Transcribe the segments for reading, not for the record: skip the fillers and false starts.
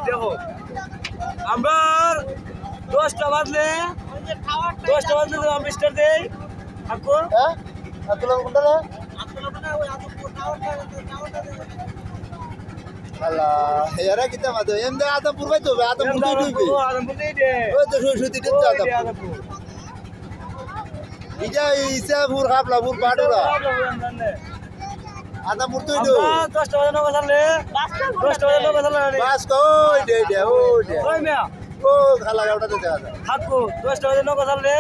দেখো আমরা 10টা বাজলে মিস্টার দেই আকো হ্যাঁ আব্দুল্লাহ কোনটা রে আল্লাহ এরা কিতা মাদো এমদে আদমপুর ভাই তো আদমপুর তুই ওই তো সুতি দিতে আদমপুর ইজা ইসাপুর খাপলাপুর পাড়ুরা আদমপুর তুই তো 10টা বাজে নগদ ছাড়লে 10টা বাজে নগদ ছাড়লে বাস কই দে ওই মিয়া ও খালা গাওটা দে দেখা থাকো 10টা বাজে নগদ ছাড়লে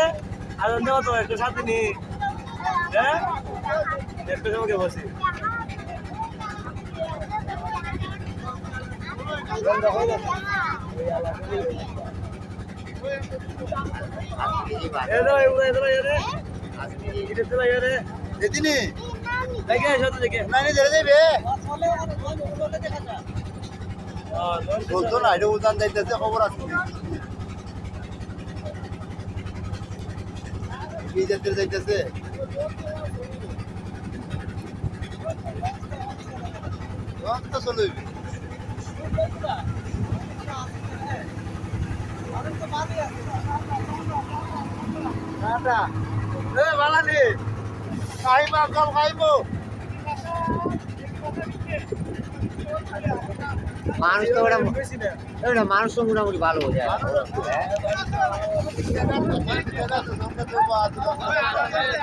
আর নেওয়া তো একটু সাথে নি হ্যাঁ একটু সময় বসি দেদিনি দেখে সাথে দেখে নানি ধরে যাবে বলতো না এটা উদান যাইতেছে খবর আছে কি যেতে যাইতেছে তো চলবে দাদা এ বালানি খাইবা কল খাইবো মানুষ তো ওটা মানুষ তো মোটামুটি ভালো বোঝায় মানুষ